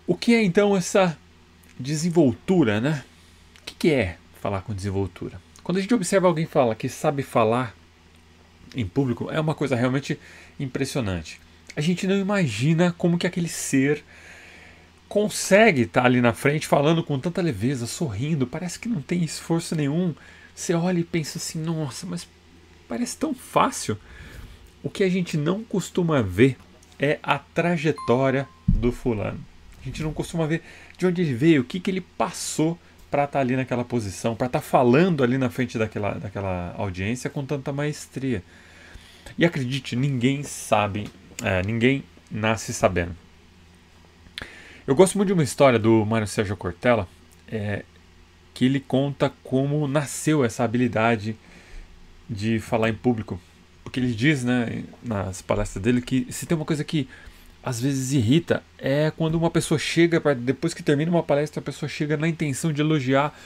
O que é então essa desenvoltura, né? O que é falar com desenvoltura? Quando a gente observa alguém falar que sabe falar em público, é uma coisa realmente impressionante. A gente não imagina como que aquele ser consegue estar ali na frente falando com tanta leveza, sorrindo, parece que não tem esforço nenhum. Você olha e pensa assim, nossa, mas parece tão fácil. O que a gente não costuma ver é a trajetória do fulano. A gente não costuma ver de onde ele veio, o que, que ele passou para estar ali naquela posição, para estar falando ali na frente daquela audiência com tanta maestria. E acredite, ninguém sabe, ninguém nasce sabendo. Eu gosto muito de uma história do Mário Sérgio Cortella, que ele conta como nasceu essa habilidade de falar em público. Porque ele diz, né, nas palestras dele, que se tem uma coisa que às vezes irrita é quando uma pessoa chega, depois que termina uma palestra, a pessoa chega na intenção de elogiar,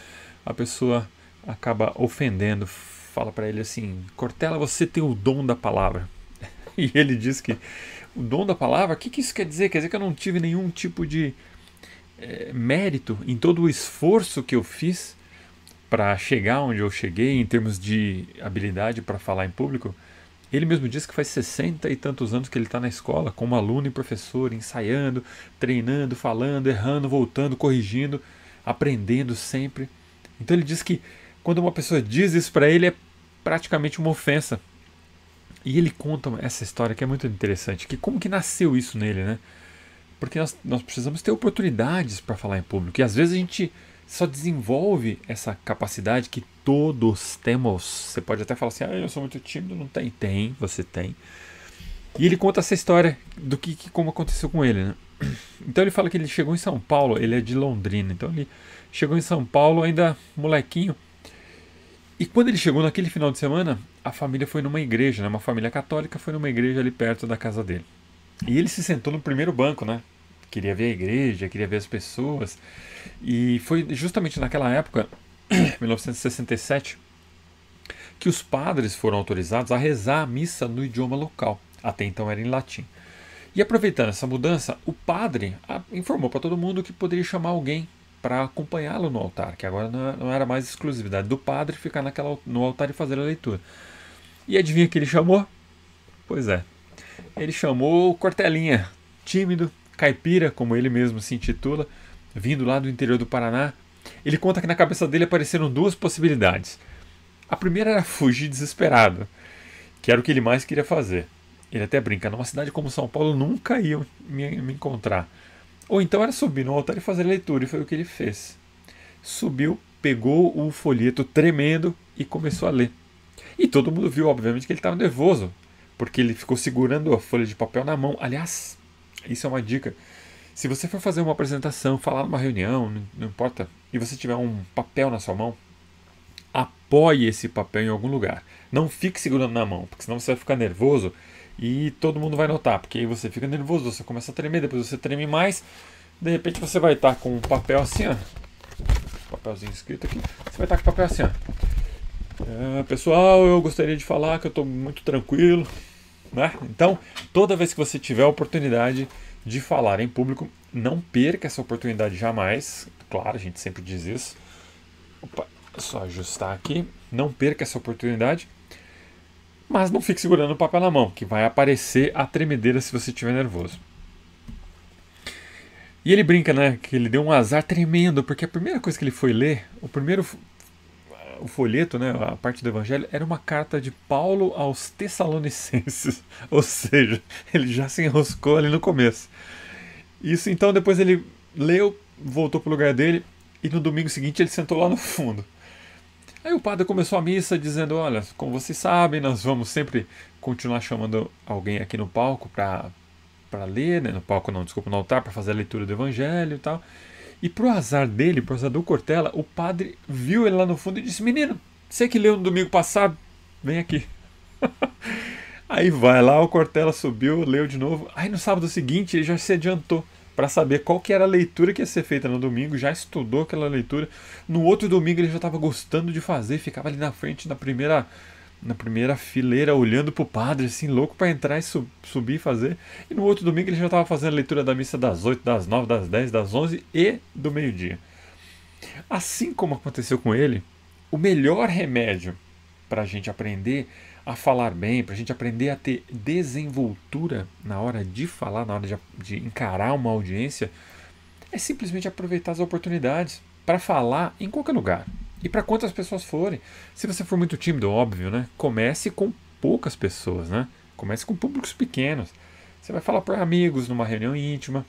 a pessoa acaba ofendendo, fala para ele assim: Cortella, você tem o dom da palavra. E ele diz que o dom da palavra, o que isso quer dizer? Quer dizer que eu não tive nenhum tipo de mérito em todo o esforço que eu fiz para chegar onde eu cheguei em termos de habilidade para falar em público. Ele mesmo diz que faz 60 e tantos anos que ele está na escola, como aluno e professor, ensaiando, treinando, falando, errando, voltando, corrigindo, aprendendo sempre. Então ele diz que quando uma pessoa diz isso para ele é praticamente uma ofensa. E ele conta essa história que é muito interessante, que como que nasceu isso nele, né? Porque nós precisamos ter oportunidades para falar em público. E às vezes a gente só desenvolve essa capacidade que todos temos. Você pode até falar assim, eu sou muito tímido. Não tem. Tem, você tem. E ele conta essa história do como aconteceu com ele, né? Então ele fala que ele chegou em São Paulo, ele é de Londrina. Então ele chegou em São Paulo ainda molequinho. E quando ele chegou naquele final de semana, a família foi numa igreja, né? Uma família católica foi numa igreja ali perto da casa dele. E ele se sentou no primeiro banco, né? Queria ver a igreja, queria ver as pessoas. E foi justamente naquela época, 1967, que os padres foram autorizados a rezar a missa no idioma local. Até então era em latim. E aproveitando essa mudança, o padre informou para todo mundo que poderia chamar alguém para acompanhá-lo no altar, que agora não era mais exclusividade do padre ficar no altar e fazer a leitura. E adivinha que ele chamou? Pois é, ele chamou o Cortelinha, tímido, caipira, como ele mesmo se intitula, vindo lá do interior do Paraná. Ele conta que na cabeça dele apareceram duas possibilidades. A primeira era fugir desesperado, que era o que ele mais queria fazer. Ele até brinca, numa cidade como São Paulo nunca iam me encontrar. Ou então era subir no altar e fazer a leitura, e foi o que ele fez. Subiu, pegou o folheto tremendo e começou a ler. E todo mundo viu, obviamente, que ele estava nervoso, porque ele ficou segurando a folha de papel na mão. Aliás, isso é uma dica. Se você for fazer uma apresentação, falar numa reunião, não importa, e você tiver um papel na sua mão, apoie esse papel em algum lugar. Não fique segurando na mão, porque senão você vai ficar nervoso e todo mundo vai notar, porque aí você fica nervoso, você começa a tremer, depois você treme mais, de repente você vai estar com um papel assim, ó, papelzinho escrito aqui, você vai estar com o papel assim, ó. Pessoal, eu gostaria de falar que eu estou muito tranquilo, né? Então, toda vez que você tiver a oportunidade de falar em público, não perca essa oportunidade jamais. Claro, a gente sempre diz isso. Opa, é só ajustar aqui. Não perca essa oportunidade. Mas não fique segurando o papel na mão, que vai aparecer a tremedeira se você estiver nervoso. E ele brinca, né, que ele deu um azar tremendo, porque a primeira coisa que ele foi ler, o folheto, né, a parte do evangelho, era uma carta de Paulo aos Tessalonicenses. Ou seja, ele já se enroscou ali no começo. Isso então, depois ele leu, voltou para o lugar dele, e no domingo seguinte ele sentou lá no fundo. Aí o padre começou a missa dizendo, olha, como vocês sabem, nós vamos sempre continuar chamando alguém aqui no palco para ler, né? No palco não, desculpa, no altar, para fazer a leitura do evangelho e tal. E pro azar dele, pro azar do Cortella, o padre viu ele lá no fundo e disse, menino, você que leu no domingo passado, vem aqui. Aí vai lá, o Cortella subiu, leu de novo. Aí no sábado seguinte ele já se adiantou para saber qual que era a leitura que ia ser feita no domingo, já estudou aquela leitura. No outro domingo ele já estava gostando de fazer, ficava ali na frente, na primeira fileira, olhando pro padre, assim, louco para entrar e subir e fazer. E no outro domingo ele já estava fazendo a leitura da missa das 8, das 9, das 10, das 11 e do meio-dia. Assim como aconteceu com ele, o melhor remédio para a gente aprender a falar bem, para a gente aprender a ter desenvoltura na hora de falar, na hora de encarar uma audiência, é simplesmente aproveitar as oportunidades para falar em qualquer lugar. E para quantas pessoas forem. Se você for muito tímido, óbvio, né? Comece com poucas pessoas, né? Comece com públicos pequenos. Você vai falar para amigos numa reunião íntima.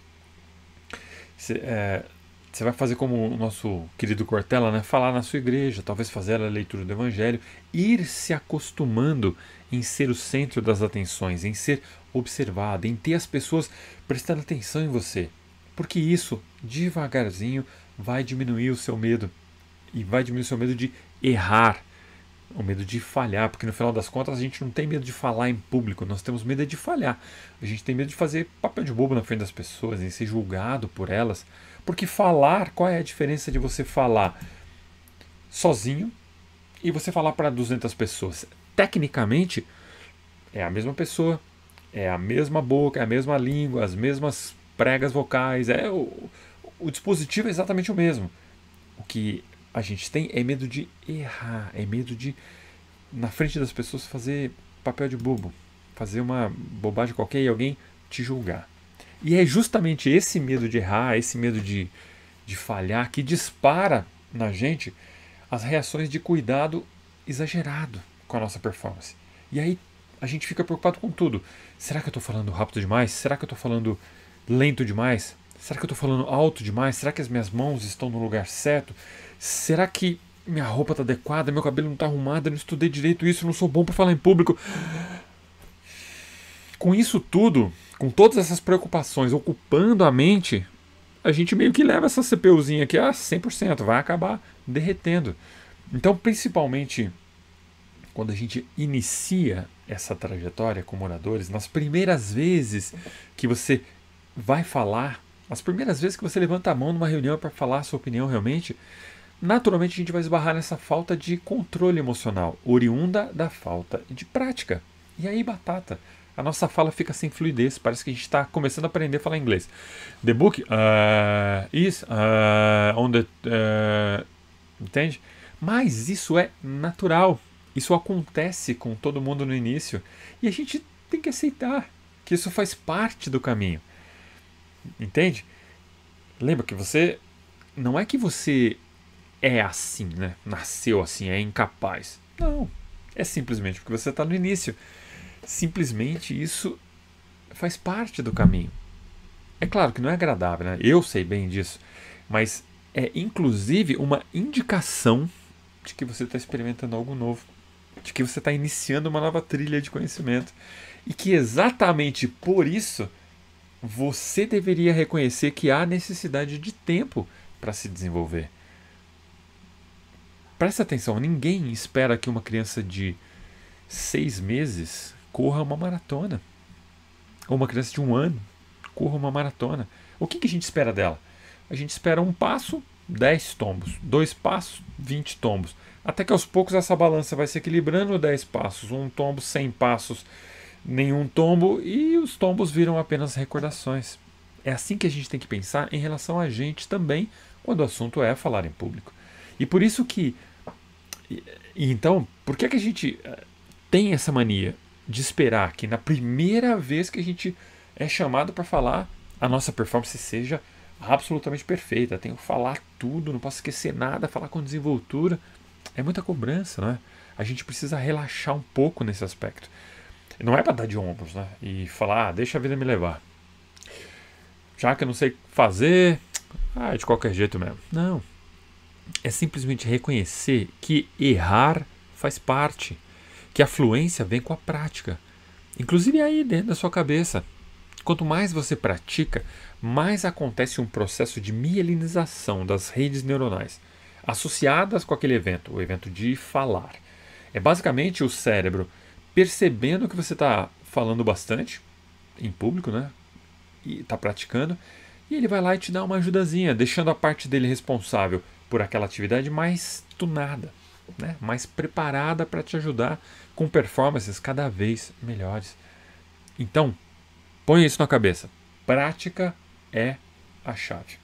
Você vai fazer como o nosso querido Cortella, né? Falar na sua igreja, talvez fazer a leitura do Evangelho, ir se acostumando em ser o centro das atenções, em ser observado, em ter as pessoas prestando atenção em você. Porque isso, devagarzinho, vai diminuir o seu medo. E vai diminuir o seu medo de errar, o medo de falhar, porque no final das contas a gente não tem medo de falar em público, nós temos medo de falhar. A gente tem medo de fazer papel de bobo na frente das pessoas, em ser julgado por elas. Porque falar, qual é a diferença de você falar sozinho e você falar para 200 pessoas? Tecnicamente, é a mesma pessoa, é a mesma boca, é a mesma língua, as mesmas pregas vocais, o dispositivo é exatamente o mesmo. O que a gente tem é medo de errar, é medo de, na frente das pessoas, fazer papel de bobo, fazer uma bobagem qualquer e alguém te julgar. E é justamente esse medo de errar, esse medo de falhar, que dispara na gente as reações de cuidado exagerado com a nossa performance. E aí a gente fica preocupado com tudo. Será que eu estou falando rápido demais? Será que eu estou falando lento demais? Será que eu estou falando alto demais? Será que as minhas mãos estão no lugar certo? Será que minha roupa está adequada? Meu cabelo não está arrumado? Eu não estudei direito isso? Eu não sou bom para falar em público? Com isso tudo, com todas essas preocupações ocupando a mente, a gente meio que leva essa CPUzinha aqui a 100%, vai acabar derretendo. Então, principalmente quando a gente inicia essa trajetória com moradores, nas primeiras vezes que você vai falar, as primeiras vezes que você levanta a mão numa reunião para falar a sua opinião realmente, naturalmente a gente vai esbarrar nessa falta de controle emocional, oriunda da falta de prática. E aí, batata. A nossa fala fica sem fluidez, parece que a gente está começando a aprender a falar inglês. The book is on the... entende? Mas isso é natural. Isso acontece com todo mundo no início. E a gente tem que aceitar que isso faz parte do caminho. Entende? Lembra que você... Não é que você é assim, né? Nasceu assim, é incapaz. Não. É simplesmente porque você está no início. Simplesmente isso faz parte do caminho. É claro que não é agradável, né? Eu sei bem disso. Mas é inclusive uma indicação de que você está experimentando algo novo. De que você está iniciando uma nova trilha de conhecimento. E que exatamente por isso você deveria reconhecer que há necessidade de tempo para se desenvolver. Presta atenção, ninguém espera que uma criança de 6 meses corra uma maratona. Ou uma criança de 1 ano corra uma maratona. O que a gente espera dela? A gente espera 1 passo, 10 tombos. 2 passos, 20 tombos. Até que aos poucos essa balança vai se equilibrando, 10 passos, 1 tombo, 100 passos, nenhum tombo, e os tombos viram apenas recordações. É assim que a gente tem que pensar em relação a gente também, quando o assunto é falar em público. E por isso que... Então, por que a gente tem essa mania de esperar que na primeira vez que a gente é chamado para falar, a nossa performance seja absolutamente perfeita? Tenho que falar tudo, não posso esquecer nada, falar com desenvoltura. É muita cobrança, né? A gente precisa relaxar um pouco nesse aspecto. Não é para dar de ombros, né? E falar, deixa a vida me levar. Já que eu não sei fazer, de qualquer jeito mesmo. Não. É simplesmente reconhecer que errar faz parte, que a fluência vem com a prática. Inclusive aí dentro da sua cabeça. Quanto mais você pratica, mais acontece um processo de mielinização das redes neuronais associadas com aquele evento, o evento de falar. É basicamente o cérebro percebendo que você está falando bastante em público, né? E está praticando, e ele vai lá e te dá uma ajudazinha, deixando a parte dele responsável por aquela atividade mais tunada. né, mais preparada para te ajudar com performances cada vez melhores. Então, põe isso na cabeça. Prática é a chave.